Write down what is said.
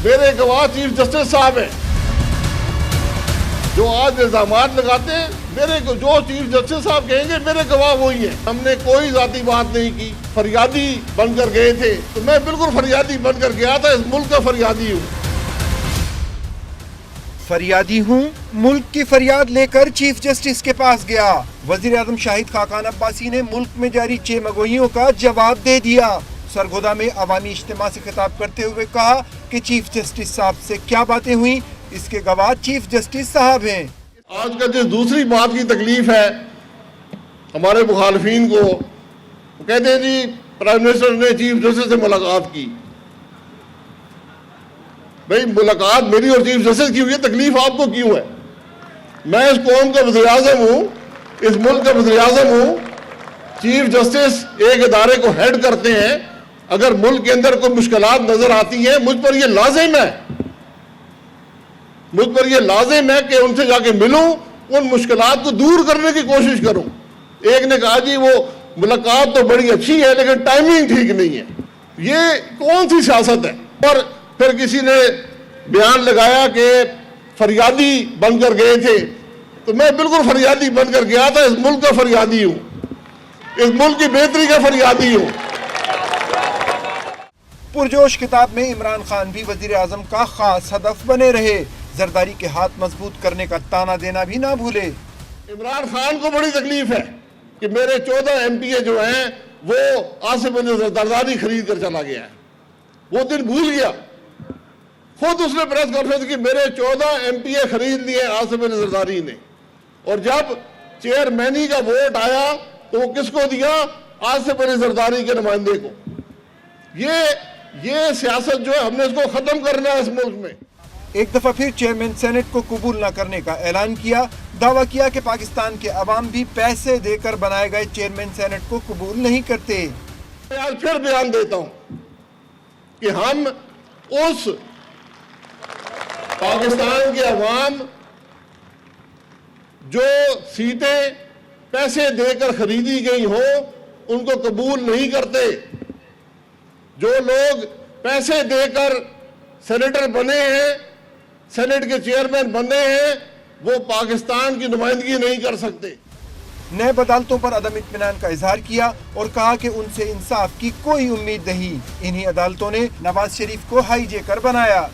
میرے گواہ chief justice صاحب ہیں جو آج الزامات لگاتے ہیں. میرے کو جو چیف جسٹس صاحب کہیں گے میرے گواہ وہی ہیں. ہم نے کوئی ذاتی بات نہیں کی. فریادی بن کر گئے تھے تو میں بالکل فریادی بن کر گیا تھا. اس ملک کا فریادی ہوں. فریادی ہوں ملک کی فریاد لے کر چیف جسٹس کے پاس گیا. وزیر اعظم شاہد خاقان عباسی نے ملک میں جاری چیمگوئیوں کا جواب دے دیا. سرگودا میں عوامی اجتماع سے خطاب کرتے ہوئے کہا کہ چیف جسٹس صاحب سے کیا باتیں ہوئیں اس کے گواہ چیف جسٹس صاحب ہیں. آج کل جس دوسری بات کی تکلیف ہے ہمارے مخالفین کو، وہ کہتے ہیں جی پرائم منسٹر نے چیف جسٹس سے ملاقات کی. بھئی ملاقات میری اور چیف جسٹس کی ہوئی ہے، تکلیف آپ کو کیوں ہے؟ میں اس قوم کا وزیر اعظم ہوں، اس ملک کا وزیر اعظم ہوں. چیف جسٹس ایک ادارے کو ہیڈ کرتے ہیں. اگر ملک کے اندر کوئی مشکلات نظر آتی ہیں مجھ پر یہ لازم ہے کہ ان سے جا کے ملوں، ان مشکلات کو دور کرنے کی کوشش کروں. ایک نے کہا جی وہ ملاقات تو بڑی اچھی ہے لیکن ٹائمنگ ٹھیک نہیں ہے. یہ کون سی سیاست ہے؟ اور پھر کسی نے بیان لگایا کہ فریادی بن کر گئے تھے تو میں بالکل فریادی بن کر گیا تھا. اس ملک کا فریادی ہوں، اس ملک کی بہتری کا فریادی ہوں. پرجوش خطاب میں عمران خان بھی وزیر اعظم کا خاص ہدف بنے رہے. زرداری کے ہاتھ مضبوط کرنے کا تانا دینا بھی نہ بھولے. عمران خان کو بڑی تکلیف ہے کہ میرے 14 ایم پی اے جو ہیں وہ آصف علی زرداری خرید کر چلا گیا ہے. وہ دن بھول گیا. خود اس نے پریس کانفرنس کی میرے 14 ایم پی اے خرید لیے آصف علی زرداری نے. اور جب چیئرمینی کا ووٹ آیا تو وہ کس کو دیا؟ آصف علی زرداری کے نمائندے کو. یہ سیاست جو ہے ہم نے اس کو ختم کرنا ہے اس ملک میں. ایک دفعہ پھر چیئرمین سینٹ کو قبول نہ کرنے کا اعلان کیا. دعویٰ کیا کہ پاکستان کے عوام بھی پیسے دے کر بنائے گئے چیئرمین سینٹ کو قبول نہیں کرتے. میں آج پھر بیان دیتا ہوں کہ ہم اس پاکستان کے عوام جو سیٹیں پیسے دے کر خریدی گئی ہوں ان کو قبول نہیں کرتے. جو لوگ پیسے دے کر سینیٹر بنے ہیں، سینٹ کے چیئرمین بنے ہیں، وہ پاکستان کی نمائندگی نہیں کر سکتے. نیب عدالتوں پر عدم اطمینان کا اظہار کیا اور کہا کہ ان سے انصاف کی کوئی امید نہیں. انہی عدالتوں نے نواز شریف کو ہائی جیکر بنایا.